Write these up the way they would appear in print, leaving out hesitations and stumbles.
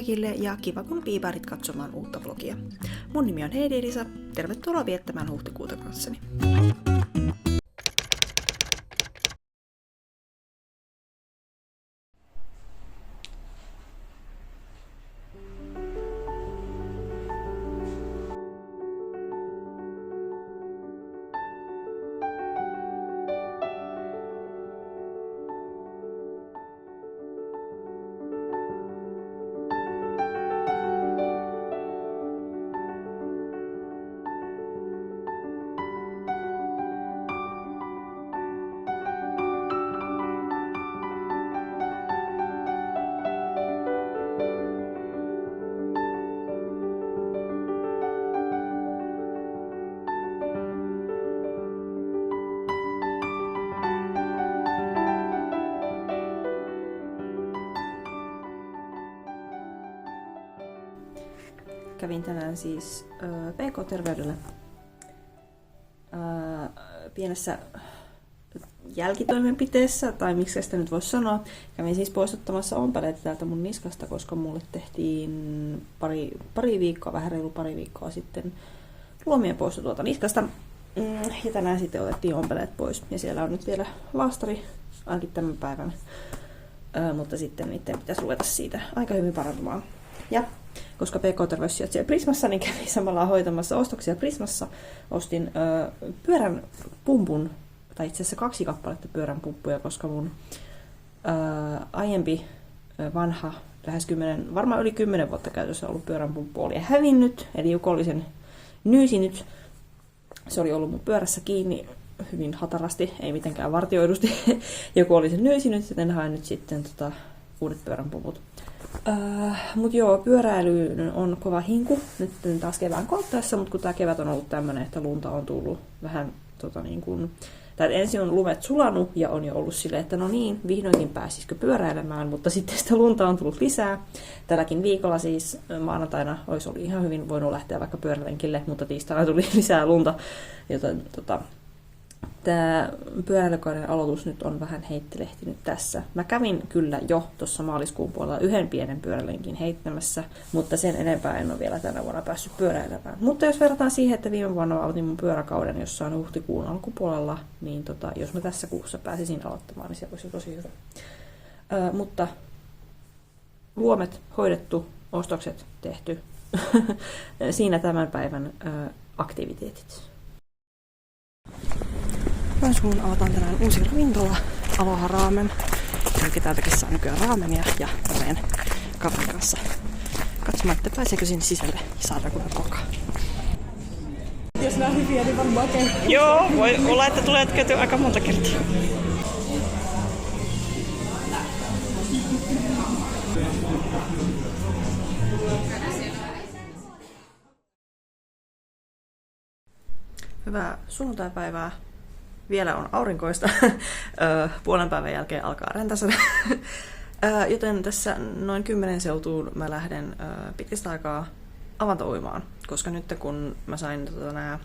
kaikille ja kiva kun piipaarit katsomaan uutta vlogia. Mun nimi on Heidi Elisa, tervetuloa viettämään huhtikuuta kanssani. Kävin tänään siis PK-terveydellä pienessä jälkitoimenpiteessä, tai miksi sitä nyt voisi sanoa. Kävin siis poistuttamassa ompeleita täältä mun niskasta, koska mulle tehtiin vähän reilu pari viikkoa sitten luomien poisto tuolta niskasta. Ja tänään sitten otettiin ompeleet pois. Ja siellä on nyt vielä laastari, ainakin tämän päivän. Mutta sitten niiden pitäisi ruveta siitä aika hyvin parantumaan. Ja koska PK-terveys sijaitsee Prismassa, niin kävin samalla hoitamassa ostoksia Prismassa. Ostin pyörän pumpun, tai itse asiassa 2 kappaletta pyörän pumppuja, koska mun aiempi vanha, varmaan yli 10 vuotta käytössä ollut pyörän pumppu oli hävinnyt, eli joku oli sen nyysinyt. Se oli ollut mun pyörässä kiinni hyvin hatarasti, ei mitenkään vartioidusti. Joku oli sen nyysinyt, joten hain nyt sitten uudet pyörän pumput. Mut joo, pyöräilyyn on kova hinku nyt taas kevään koittaessa, mutta kun tää kevät on ollut tämmönen, että lunta on tullut vähän ensin on lumet sulanut ja on jo ollut silleen, että no niin, vihdoinkin pääsisikö pyöräilemään, mutta sitten sitä lunta on tullut lisää. Tälläkin viikolla siis maanantaina olisi ollut ihan hyvin voinut lähteä vaikka pyörälenkille, mutta tiistaina tuli lisää lunta, joten tämä pyöräilykauden aloitus nyt on vähän heittelehtinyt tässä. Mä kävin kyllä jo tuossa maaliskuun puolella yhden pienen pyörälenkin heittämässä, mutta sen enempää en ole vielä tänä vuonna päässyt pyöräilemään. Mutta jos verrataan siihen, että viime vuonna aloitin mun pyöräkauden jossain huhtikuun alkupuolella, niin jos mä tässä kuussa pääsisin aloittamaan, niin se olisi tosi hyvä. Mutta luomet hoidettu, ostokset tehty. Siinä tämän päivän aktiviteetit. Lounge avataan tänään uusi ravintola, Aloha Ramen. Eli täältäkin saa nykyään raamenia ja menen kaverin kanssa katsomaan, että pääseekö sinne sisälle ja saadaanko kokaa. Jos nää on hyviä, niin varmaan kertaa. Joo, voi olla, että tulee käytyä aika monta kertaa. Hyvää sunnuntaipäivää. Vielä on aurinkoista. Puolen päivän jälkeen alkaa räntäsade. Joten tässä noin 10 seutuun mä lähden pitkästä aikaa avantouimaan. Koska nyt kun mä sain nämä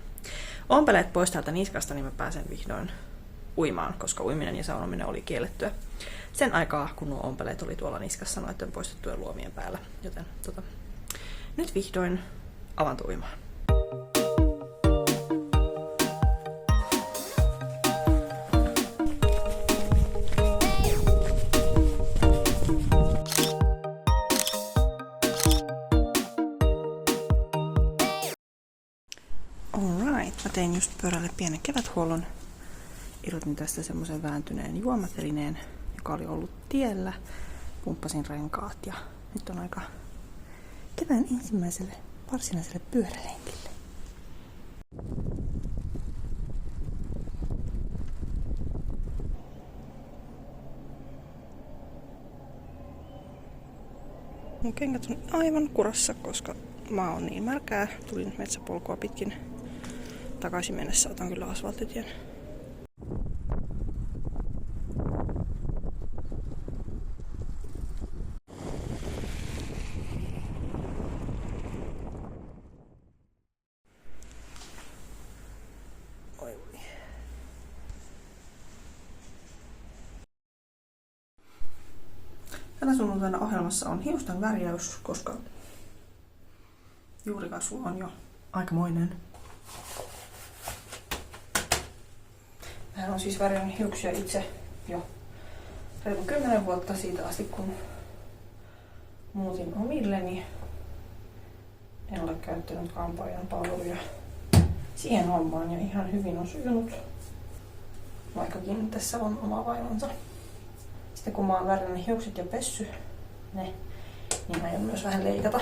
ompeleet pois täältä niskasta, niin mä pääsen vihdoin uimaan. Koska uiminen ja saunominen oli kiellettyä sen aikaa, kun nuo ompeleet oli tuolla niskassa noiden poistettujen luomien päällä. Joten nyt vihdoin avantouimaan. Mä tein just pyörälle pienen keväthuollon. Irrotin tästä semmoisen vääntyneen juomatelineen, joka oli ollut tiellä. Pumppasin renkaat ja nyt on aika kevään ensimmäiselle varsinaiselle pyörälenkille. Mun kengät on aivan kurassa, koska maa on niin märkää. Tulin metsäpolkua pitkin. Takaisin mennessä otan kyllä asfalttitien. Tänä sunnuntaina ohjelmassa on hiusten värjäys, koska juurikasvu on jo aikamoinen. Hän on siis värjännyt hiuksia itse jo reilu 10 vuotta siitä asti, kun muutin omilleni. En ole käyttänyt kampaajan palveluja siihen hommaan ja ihan hyvin on sujunut, vaikkakin tässä on oma vaivonsa. Sitten kun mä oon värjännyt hiukset ja pessy ne, niin aion myös vähän leikata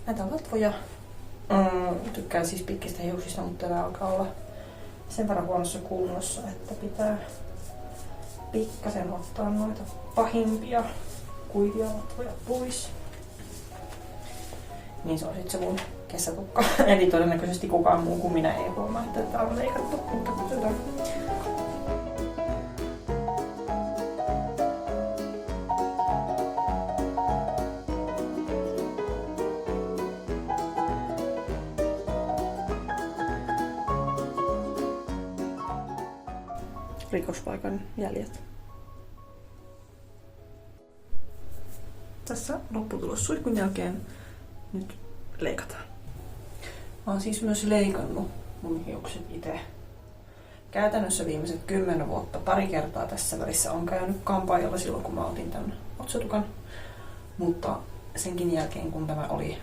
näitä latvoja. Tykkään siis pitkistä hiuksista, mutta täällä alkaa olla sen verran huonossa kunnossa, että pitää pikkasen ottaa noita pahimpia kuivia latvoja pois. Niin se on sitten se mun kesätukka. Eli todennäköisesti kukaan muu kuin minä ei huomaa, että tää on leikattu, mutta katsotaan. Rikospaikan jäljet. Tässä lopputulos suihkun jälkeen. Nyt leikataan. Mä oon siis myös leikannut mun hiukset itse. Käytännössä viimeiset 10 vuotta pari kertaa tässä välissä on käynyt kampaajalla silloin, kun mä otin tän otsatukan. Mutta senkin jälkeen, kun tämä oli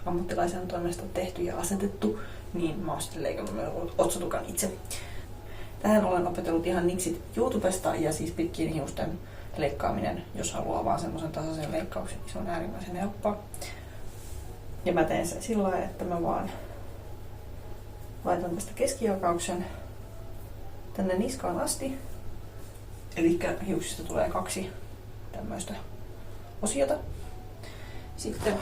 ammattilaisen toimesta tehty ja asetettu, niin mä oon sitten leikannut myös otsatukan itse. Tähän olen opetellut ihan niksit YouTubesta ja siis pitkien hiusten leikkaaminen, jos haluaa vaan semmoisen tasaisen leikkauksen, niin se on äärimmäisen helppoa. Ja mä teen sen sillä lailla, että mä vaan laitan tästä keskijalkauksen tänne niskaan asti. Eli hiuksista tulee 2 tämmöistä osiota. Sitten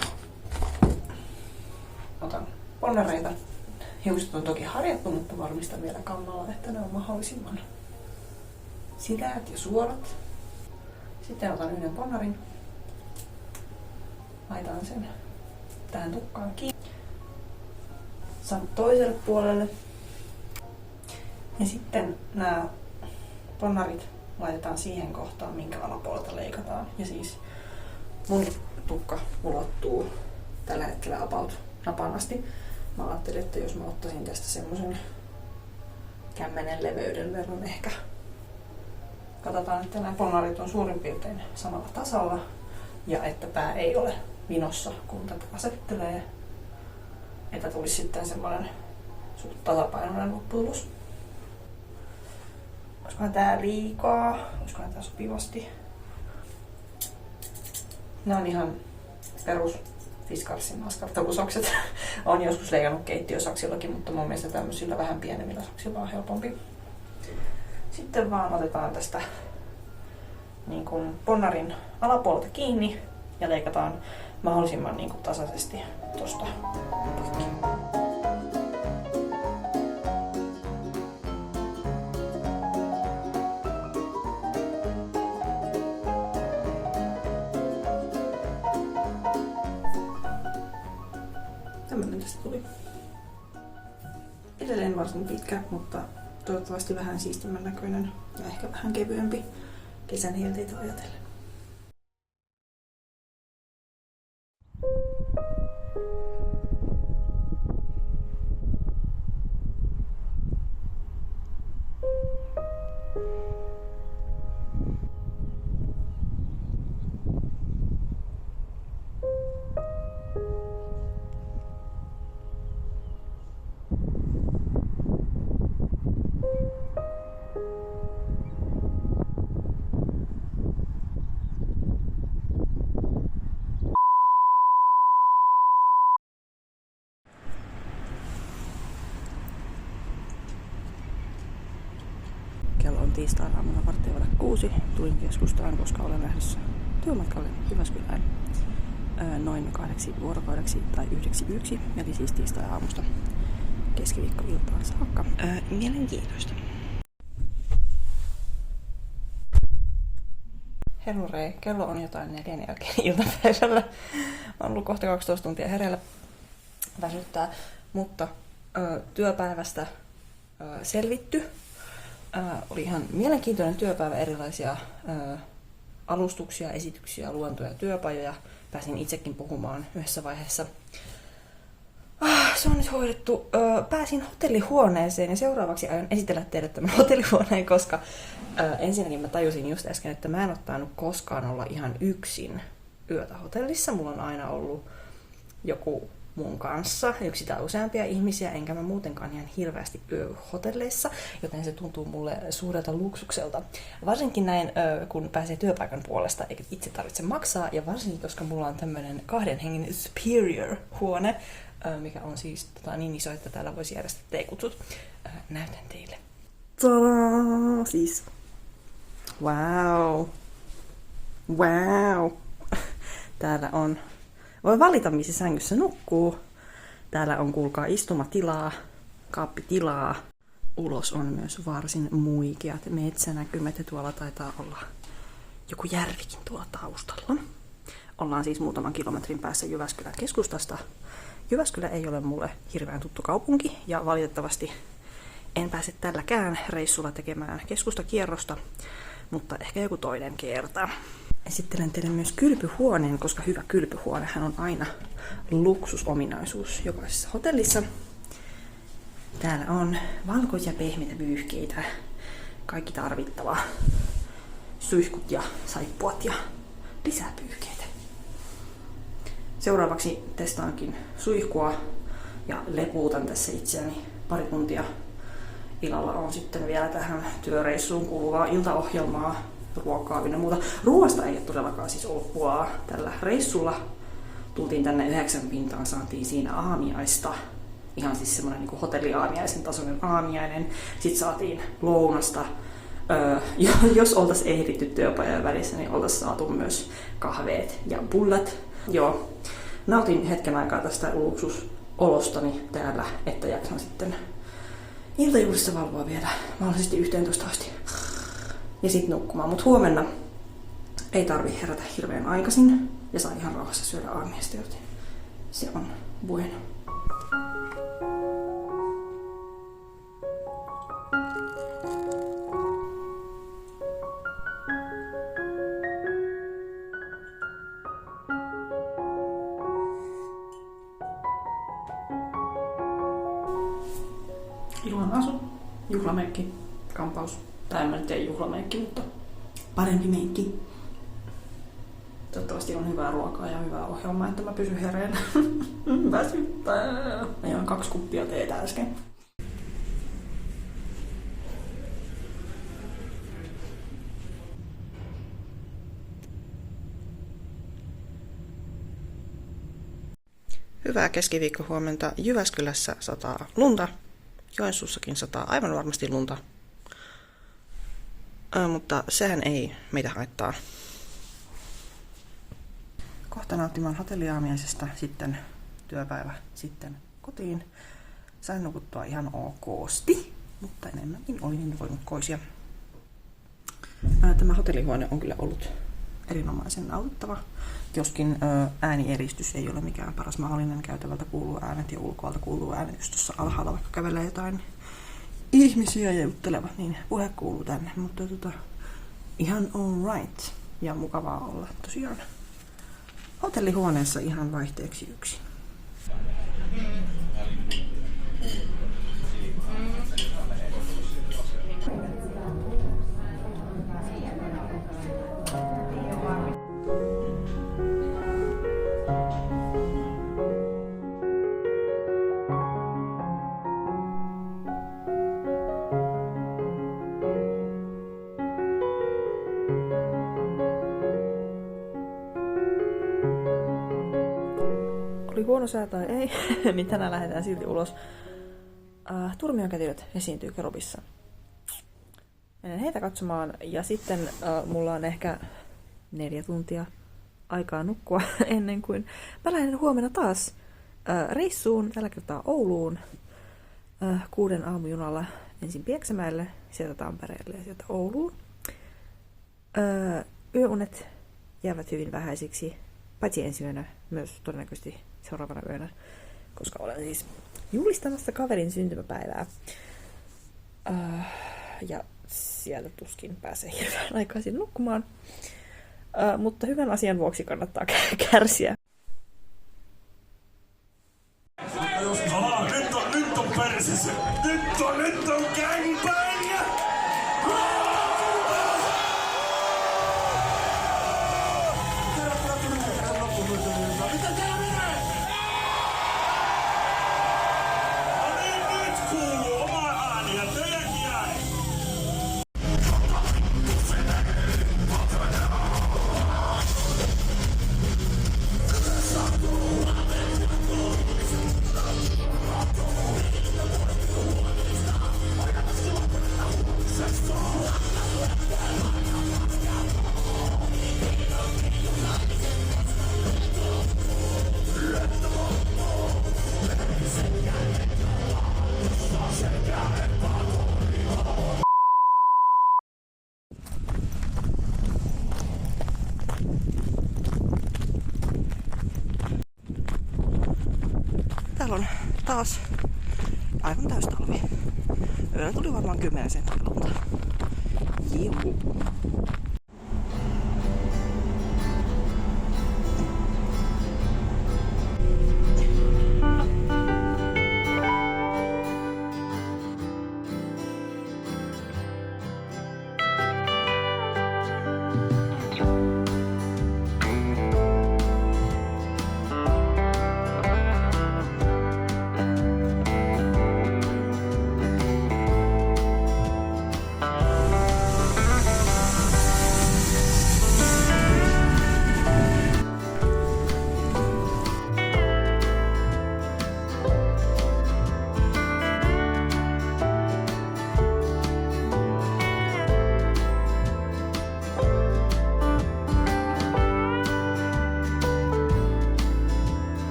otan ponnareita. Hiukset on toki harjattu, mutta varmistan vielä kammalla, että ne on mahdollisimman sileät ja suorat. Sitten otan yhden ponnarin. Laitan sen tähän tukkaan kiinni. Saan toiselle puolelle. Ja sitten nämä ponnarit laitetaan siihen kohtaan, minkä alapuolelta leikataan. Ja siis mun tukka ulottuu tällä hetkellä about napan asti. Mä ajattelin, että jos mä ottaisin tästä semmosen kämmenen leveyden verran ehkä. Katsotaan, että nämä ponnarit on suurin piirtein samalla tasalla ja että pää ei ole vinossa, kun tätä asettelee. Että tulisi sitten semmoinen suht tasapainoinen lopputulos. Olisikohan tää liikaa? Olisikohan tää sopivasti? Nämä on ihan perus Fiskarsin askartelusakset. Olen joskus leikannut keittiösaksillakin, mutta mun mielestä tämmöisillä vähän pienemmillä saksilla on helpompi. Sitten vaan otetaan tästä niin kuin ponnarin alapuolelta kiinni ja leikataan mahdollisimman niin kuin tasaisesti tosta poikki. Tämmönen tästä tuli. Edelleen varsin pitkä, mutta toivottavasti vähän siistimmän näköinen ja ehkä vähän kevyempi kesän hielteitä ajatellen. Kello on tiistaina aamuna 5:15. Tulin keskustaan, koska olen lähdössä työmatkalle Jyväskylään noin 8 vuorokaudeksi tai 9 yöksi, eli siis tiistai-aamusta keskiviikkoiltaan saakka. Mielenkiintoista. Herurei, kello on jotain 4 jälkeen iltapäivällä. Mä oon ollut kohta 12 tuntia hereillä. Väsyttää, mutta työpäivästä selvitty. Oli ihan mielenkiintoinen työpäivä, erilaisia alustuksia, esityksiä, luentoja, työpajoja. Pääsin itsekin puhumaan yhdessä vaiheessa. Se on nyt hoidettu. Pääsin hotellihuoneeseen ja seuraavaksi aion esitellä teille tämän hotellihuoneen, koska ensinnäkin mä tajusin just äsken, että mä en ole tainnut koskaan olla ihan yksin yötä hotellissa. Mulla on aina ollut joku mun kanssa, yksi tai useampia ihmisiä, enkä mä muutenkaan ihan hirveästi hotelleissa, joten se tuntuu mulle suurelta luksukselta. Varsinkin näin, kun pääsee työpaikan puolesta, eikä itse tarvitse maksaa, ja varsinkin, koska mulla on tämmönen 2 hengen superior-huone, mikä on siis niin iso, että täällä voisi järjestää teekutsut. Näytän teille. Tadaa! Siis. Wow. Wow. Täällä on. Voi valita, missä sängyssä nukkuu. Täällä on, kuulkaa, istumatilaa, kaappitilaa. Ulos on myös varsin muikeat metsänäkymät ja tuolla taitaa olla joku järvikin tuolla taustalla. Ollaan siis muutaman kilometrin päässä Jyväskylän keskustasta. Jyväskylä ei ole mulle hirveän tuttu kaupunki ja valitettavasti en pääse tälläkään reissulla tekemään keskustakierrosta, mutta ehkä joku toinen kerta. Esittelen teille myös kylpyhuoneen, koska hyvä kylpyhuonehan on aina luksusominaisuus jokaisessa hotellissa. Täällä on valkoisia pehmeitä pyyhkeitä, kaikki tarvittava, suihkut ja saippuat ja lisää pyyhkeitä. Seuraavaksi testaankin suihkua ja lepuutan tässä itseäni pari tuntia. Illalla on sitten vielä tähän työreissuun kuuluvaa iltaohjelmaa, ruokaa ja muuta. Ruoasta ei ole todellakaan siis ollut pulaa tällä reissulla. Tultiin tänne 9 pintaan, saatiin siinä aamiaista. Ihan siis semmoinen niin hotelliaamiaisen tasoinen aamiainen. Sitten saatiin lounasta. Jos oltaisiin ehditty työpajan välissä, niin oltaisiin saatu myös kahveet ja pullat. Joo. Nautin hetken aikaa tästä luksusolostani täällä, että jaksan sitten iltajuhlissa valvoa vielä mahdollisesti 11 asti. Ja sitten nukkumaan. Mutta huomenna ei tarvi herätä hirveän aikaisin ja saa ihan rauhassa syödä aamiaista, joten se on bueno. Iloinen asu, juhlameikki, kampaus. Tai en mä nyt tiedä juhlameikki, mutta parempi meikki. Toivottavasti on hyvää ruokaa ja hyvää ohjelmaa, että mä pysyn hereillä. Väsyttää. Mä join 2 kuppia teetä äsken. Hyvää keskiviikkohuomenta. Jyväskylässä sataa lunta. Joensuussakin sataa aivan varmasti lunta. Mutta sehän ei meitä haittaa. Kohta nauttimaan hotelliaamiaisesta, sitten työpäivä, sitten kotiin. Sain nukuttua ihan okosti, mutta enemmänkin olin voinut koisia. Tämä hotellihuone on kyllä ollut erinomaisen nautittava, joskin äänieeristys ei ole mikään paras mahdollinen. Käytävältä kuuluu äänet ja ulkoalta kuuluu äänet, jos tuossa alhaalla vaikka kävelee jotain ihmisiä ja juttelevat, niin puhe kuuluu tänne, mutta ihan all right ja mukavaa olla tosiaan hotellihuoneessa ihan vaihteeksi yksin. Oli huono sää tai ei, niin tänään lähdetään silti ulos. Turmionkätilöt esiintyy Kerubissa. Menen heitä katsomaan ja sitten mulla on ehkä 4 tuntia aikaa nukkua ennen kuin mä lähden huomenna taas reissuun, tällä kertaa Ouluun 6 aamujunalla ensin Pieksämäelle, sieltä Tampereelle ja sieltä Ouluun. Yöunet jäävät hyvin vähäisiksi, paitsi ensi yönä, myös todennäköisesti seuraavana yönä, koska olen siis juhlistamassa kaverin syntymäpäivää. Ja sieltä tuskin pääsee hirveän aikaisin nukkumaan. Mutta hyvän asian vuoksi kannattaa kärsiä. Nyt on persessä! Nyt on gangbang! Mitä tää menee? No niin, nyt kuuluu oma ääni ja teidänkin ääni. Täällä on taas aivan täys talvi. Yöllä tuli varmaan 10 senttiä lunta. Juu.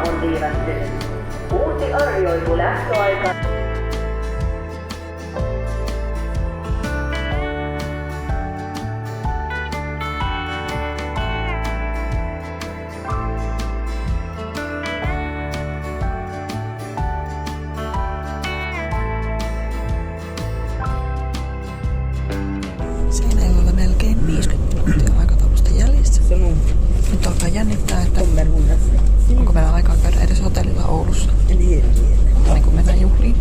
On viivästynyt. Uusi arvioitu lähtöaika. Seinäjoella melkein 50 minuuttia aikataulusta jäljessä. Nyt alkaa jännittää, että onko meillä aikaa käydä edes hotellilla Oulussa. Niin kuin mennään juhliin.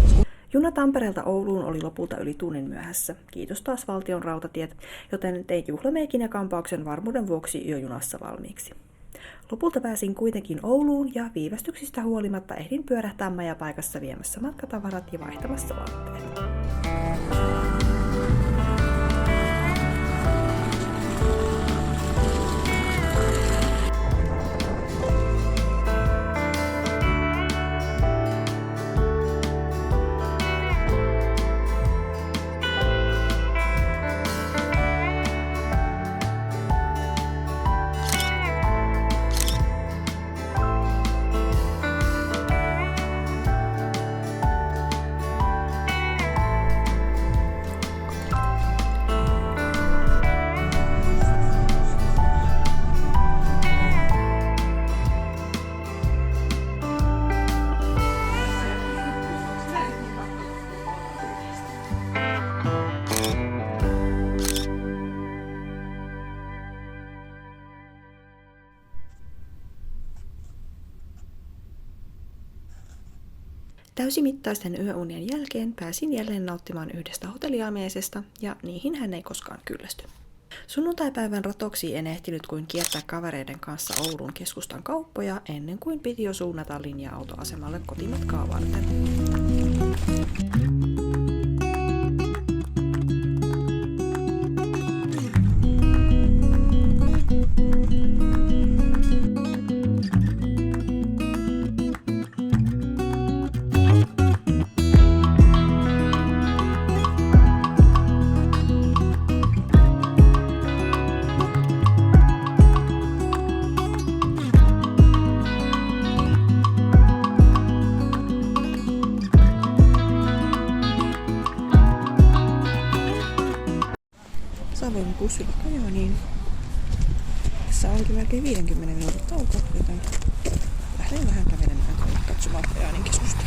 Juna Tampereelta Ouluun oli lopulta yli tunnin myöhässä. Kiitos taas valtion rautatiet, joten tein juhlameikin ja kampauksen varmuuden vuoksi jo junassa valmiiksi. Lopulta pääsin kuitenkin Ouluun ja viivästyksistä huolimatta ehdin pyörähtää majapaikassa viemässä matkatavarat ja vaihtamassa vaatteet. Täysimittaisten yöunien jälkeen pääsin jälleen nauttimaan yhdestä hotelliaamiaisesta, ja niihin hän ei koskaan kyllästy. Sunnuntaipäivän ratoksi en ehtinyt kuin kiertää kavereiden kanssa Oulun keskustan kauppoja ennen kuin piti jo suunnata linja-autoasemalle kotimatkaa varten. bussilla kajoa, niin tässä onkin melkein 50 minuutin tauko, joten lähden vähän kävelemään tuonne katsomaan Pajaanin keskustaa.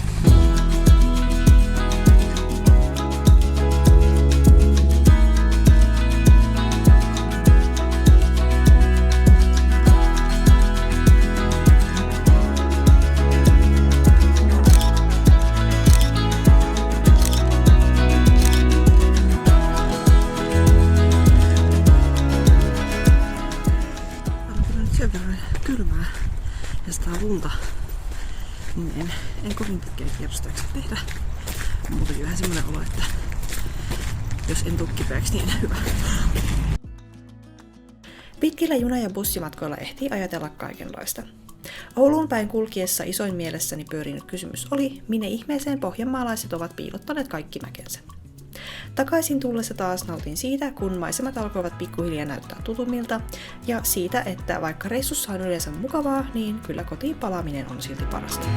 Kylmää ja sitä lunta, niin en kovin pitkää kierrosta jaksa tehdä. Muutenkin vähän semmoinen olo, että jos en tuu kipeäksi, niin hyvä. Pitkillä juna- ja bussimatkoilla ehtii ajatella kaikenlaista. Ouluun päin kulkiessa isoin mielessäni pyörinyt kysymys oli, minne ihmeeseen pohjanmaalaiset ovat piilottaneet kaikki mäkensä. Takaisin tullessa taas nautin siitä, kun maisemat alkoivat pikkuhiljaa näyttää tutummilta, ja siitä, että vaikka reissussa on yleensä mukavaa, niin kyllä kotiin palaaminen on silti parasta.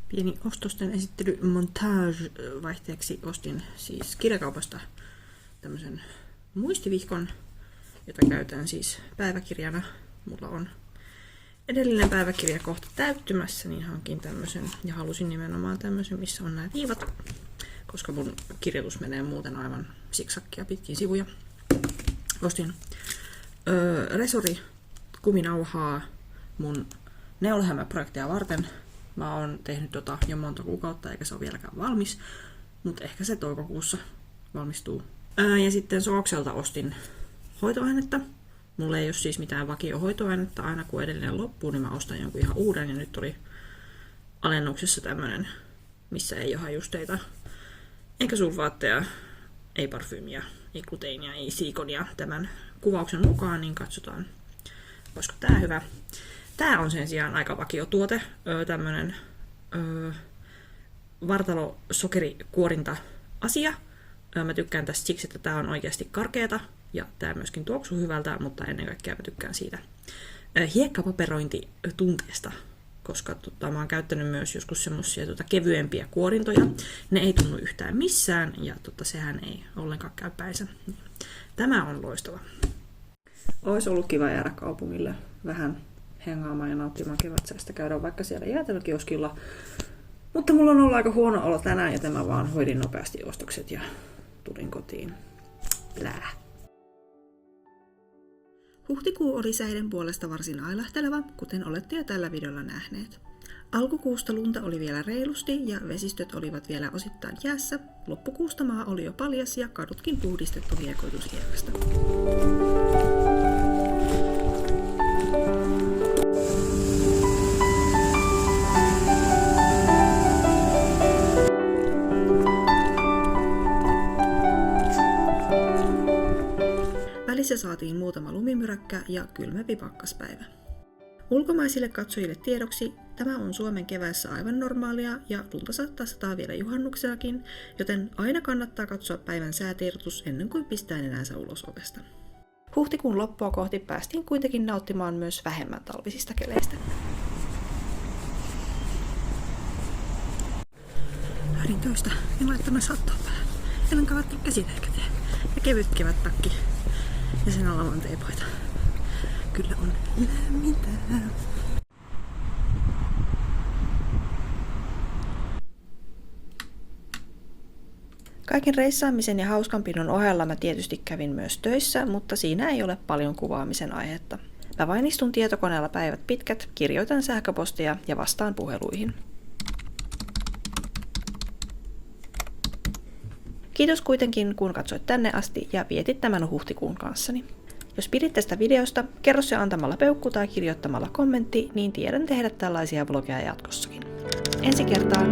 Pieni ostosten esittely montage-vaihteeksi ostin siis kirjakaupasta tämmöisen muistivihkon, jota käytän siis päiväkirjana. Mulla on edellinen päiväkirja kohta täyttymässä, niin hankin tämmöisen ja halusin nimenomaan tämmöisen, missä on nämä viivat, koska mun kirjoitus menee muuten aivan siksakkia pitkin sivuja. Ostin resori kuminauhaa mun neulahämäprojektia varten. Mä oon tehnyt jo monta kuukautta, eikä se ole vieläkään valmis, mutta ehkä se toukokuussa valmistuu. Ja sitten Sookselta ostin hoitoainetta. Mulla ei ole siis mitään vakiohoitoainetta. Aina kun edellinen loppuu, niin mä ostan jonkun ihan uuden. Ja nyt oli alennuksessa tämmönen, missä ei ole hajusteita, eikä sulfaatteja, ei parfyymiä, ei gluteenia, ei siikonia tämän kuvauksen mukaan, niin katsotaan, olisiko tää hyvä. Tää on sen sijaan aika vakiotuote, tämmönen vartalosokerikuorinta-asia. Mä tykkään tästä siksi, että tää on oikeasti karkeata ja tää myöskin tuoksuu hyvältä, mutta ennen kaikkea mä tykkään siitä hiekkapaperointitunteesta, koska mä oon käyttänyt myös joskus semmosia kevyempiä kuorintoja. Ne ei tunnu yhtään missään ja sehän ei ollenkaan käy päinsä. Tämä on loistava. Ois ollut kiva jäädä kaupungille vähän hengaamaan ja nauttimaan kevätsäästä, käydä vaikka siellä jäätelökioskilla. Mutta mulla on ollut aika huono olo tänään, joten mä vaan hoidin nopeasti ostokset ja tulin kotiin. Plää. Huhtikuu oli säiden puolesta varsin ailahteleva, kuten olette jo tällä videolla nähneet. Alkukuusta lunta oli vielä reilusti ja vesistöt olivat vielä osittain jäässä. Loppukuusta maa oli jo paljas ja kadutkin puhdistettu hiekoitushiekasta. Välissä saatiin muutama lumimyräkkä ja kylmempi pakkaspäivä. Ulkomaisille katsojille tiedoksi, tämä on Suomen keväässä aivan normaalia ja lunta saattaa sataa vielä juhannuksenakin, joten aina kannattaa katsoa päivän säätiedotus ennen kuin pistää nenänsä ulos ovesta. Huhtikuun loppua kohti päästiin kuitenkin nauttimaan myös vähemmän talvisista keleistä. Lähdin töistä, en laittanut sattua päähän. En ole kavattanut käsineet käteen. Ja kevyt kevättakki. Ja sen alla on teepaita. Kyllä on lämmintä. Kaiken reissaamisen ja hauskanpidon ohella mä tietysti kävin myös töissä, mutta siinä ei ole paljon kuvaamisen aihetta. Mä vain istun tietokoneella päivät pitkät, kirjoitan sähköpostia ja vastaan puheluihin. Kiitos kuitenkin, kun katsoit tänne asti ja vietit tämän huhtikuun kanssani. Jos pidit tästä videosta, kerro se antamalla peukku tai kirjoittamalla kommentti, niin tiedän tehdä tällaisia vlogeja jatkossakin. Ensi kertaan!